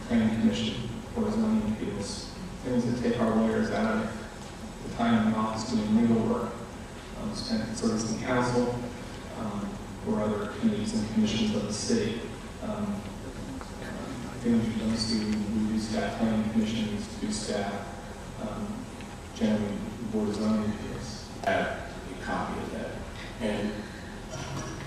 planning commission for zoning appeals. Things that take our lawyers out of the time in the office doing legal work, spent servicing council, or other committees and commissions of the city. Things you don't see, we do staff planning commissions, do staff, generally board of zoning appeals. I have a copy of that. And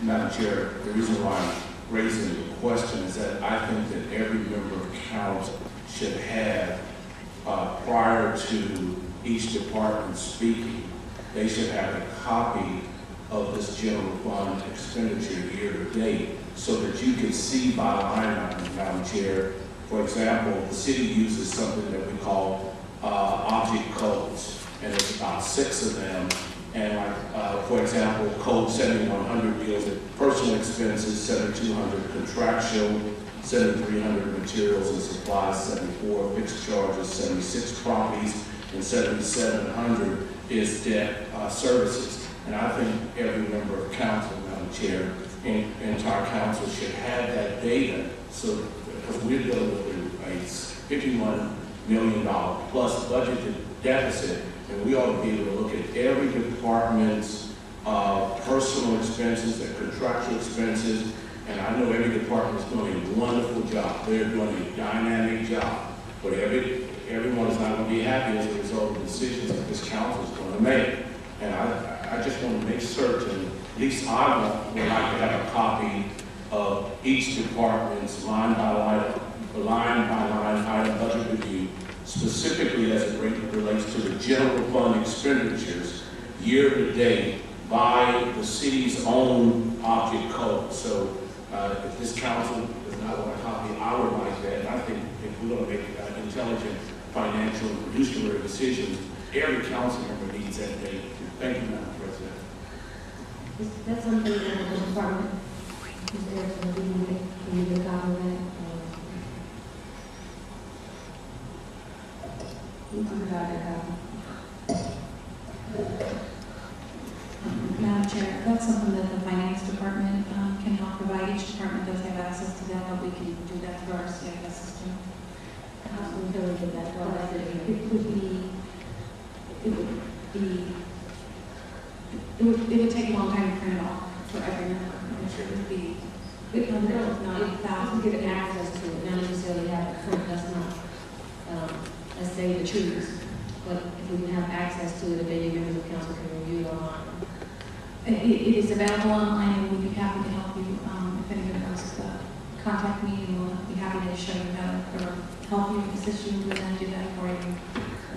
Madam Chair, the reason why I'm raising the question is that I think that every member of council should have, prior to each department speaking, they should have a copy of this general fund expenditure year to date so that you can see by line item, Madam Chair. For example, the city uses something that we call object codes, and it's about 6 of them. And like, for example, code 7100 deals with personal expenses, 7200 contractual, 7300 materials and supplies, 74 fixed charges, 76 properties, and 7700 is debt services. And I think every member of council, Madam Chair, and entire council should have that data, so because we're dealing with a $51 million plus budgeted deficit, and we ought to be able to look at every department's personal expenses and contractual expenses. And I know every department is doing a wonderful job. They're doing a dynamic job, but everyone is not going to be happy as a result of the decisions that this council is going to make. And I just want to make certain, at least I would like to have a copy of each department's line by line item budget review, specifically as it relates to the general fund expenditures year to date by the city's own object code. So if this council does not want a copy, I would like that. And I think if we're going to make intelligent financial and fiduciary decisions, every council member needs that data. Thank you, Madam President. Is that something that the department is there to do? Can you get a copy of that? You can provide a copy. Madam Chair, that's something that the finance department can help provide. Each department does have access to that, but we can do that through our CFS system. How can we get that? It would take a long time to print it off for every member. It would be hundreds, not thousands. Get access to it, not necessarily have it print. That's not, let's say, the truth. But if we can have access to it, then your members of council can review it online. It is available online, and we'd be happy to help you. If anyone wants to contact me, and we'll be happy to show you how, or help you, assist you with that, do that for you,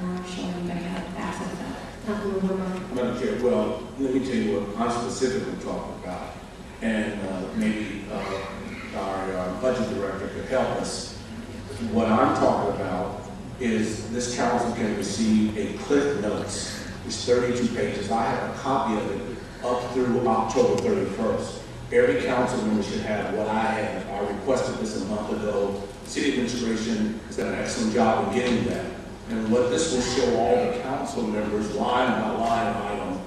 or show anybody how to access that. Madam Chair, well, let me tell you what I'm specifically talking about, and maybe our budget director could help us. What I'm talking about is this council can receive a Cliff Notes. It's 32 pages. I have a copy of it up through October 31st. Every council member should have what I have. I requested this a month ago. City administration has done an excellent job of getting that. And what this will show all the council members line by line item,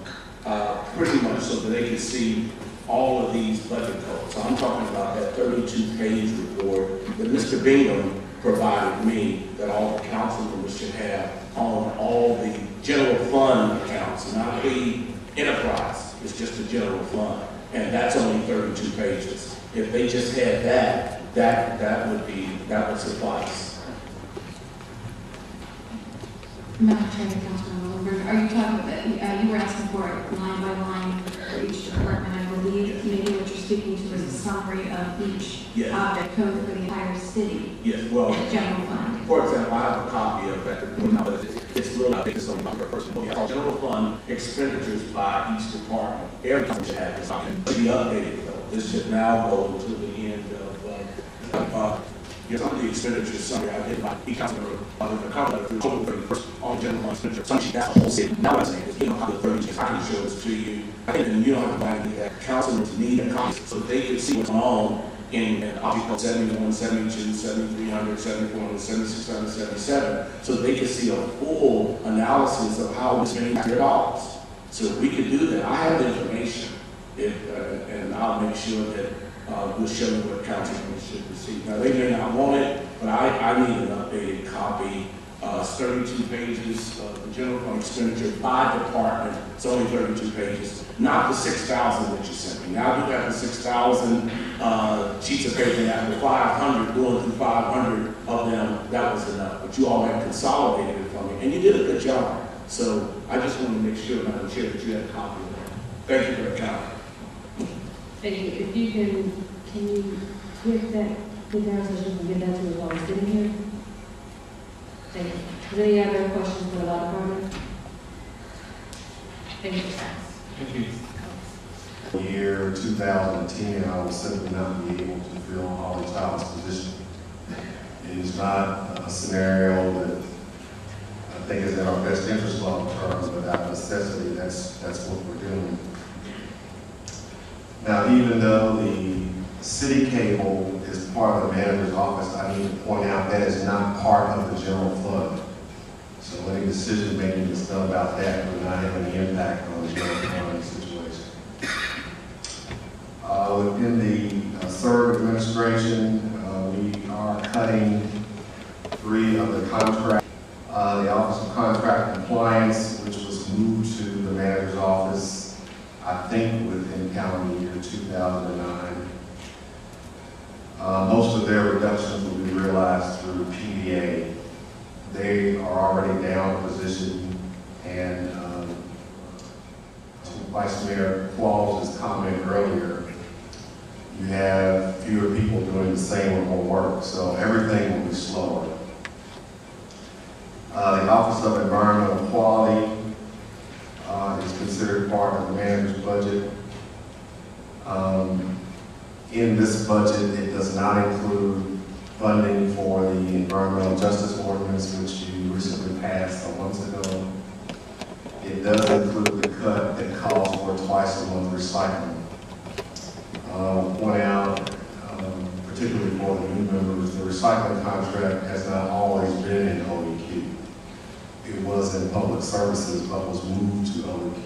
pretty much so that they can see all of these budget codes. So I'm talking about that 32-page report that Mr. Bingham provided me, that all the council members should have on all the general fund accounts, not the enterprise. It's just the general fund. And that's only 32 pages. If they just had that would suffice. Madam Chair, Councilman Willenberg, are you talking about, you were asking for it line by line for each department, I believe. Maybe what you're speaking to is a summary of each object code for the entire city. Yes, well, general fund. For example, I have a copy of that, but it's really not it's only per person. We have general fund expenditures by each department. Every company should have this. To be updated though. This should now go to the end of some of the expenditures summary I did by each council member the cover letter through October 31st on general fund expenditure. Some sheet that's the whole city. Now I'm saying is you don't have the 30 I can show this to you. I think that you don't have to buy any of that. Councilors need a copy so that they can see what's going on in object code 71, 72, 7300, 7400, 7600, 77, so they can see a full analysis of how we're spending their dollars. So if we could do that, I have the information, and I'll make sure that we'll show you what council members should receive. Now, they may not want it, but I need an updated copy. It's 32 pages of the general fund expenditure by department. It's only 32 pages, not the 6,000 that you sent me. Now I do have the 6,000 sheets of paper, and after 500, going through 500 of them, that was enough. But you all had consolidated it for me, and you did a good job. So I just want to make sure, Madam Chair, that you had a copy of that. Thank you for the comment. Thank you. If you can you get that so you can get that to us while we're sitting here? Thank you. Is there any other questions for the law department? Thank you. Thank you. Year 2010, I will simply not be able to fill Holly Child's position. It is not a scenario that I think is in our best interest long term, but out of necessity, that's what we're doing. Now, even though the city cable is part of the manager's office, I need to point out that is not part of the general fund. So any decision making that's done about that will not have any impact on the general fund situation. Within the third administration, we are cutting 3 of the contracts. The Office of Contract Compliance, which was moved to the manager's office, I think within calendar year 2009. Most of their reductions will be realized through PDA. They are already down a position, and to Vice Mayor Quall's comment earlier, you have fewer people doing the same or more work, so everything will be slower. The Office of Environmental Quality is considered part of the manager's budget. In this budget, it does not include funding for the Environmental Justice Ordinance, which you recently passed some months ago. It does include the cut that calls for twice-a-month recycling. I'll point out, particularly for the new members, the recycling contract has not always been in OEQ. It was in public services, but was moved to OEQ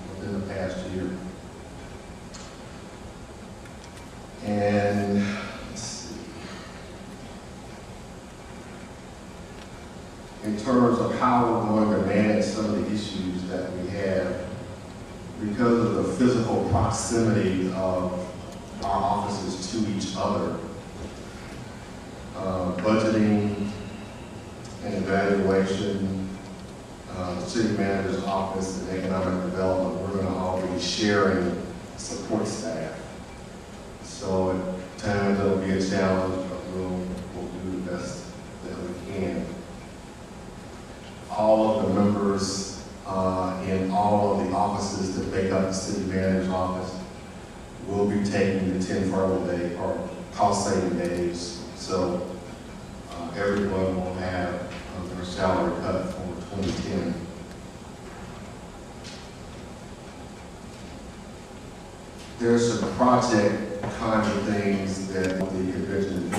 within the past year. And let's see. In terms of how we're going to manage some of the issues that we have, because of the physical proximity of our offices to each other, budgeting and evaluation, the city manager's office and economic development, we're going to all be sharing support staff. So at times it'll be a challenge, but we'll do the best that we can. All of the members in all of the offices that make up the city manager's office will be taking the 10 furlough day or cost saving days. So everyone will have their salary cut for 2010. There's some project kind of things that the convention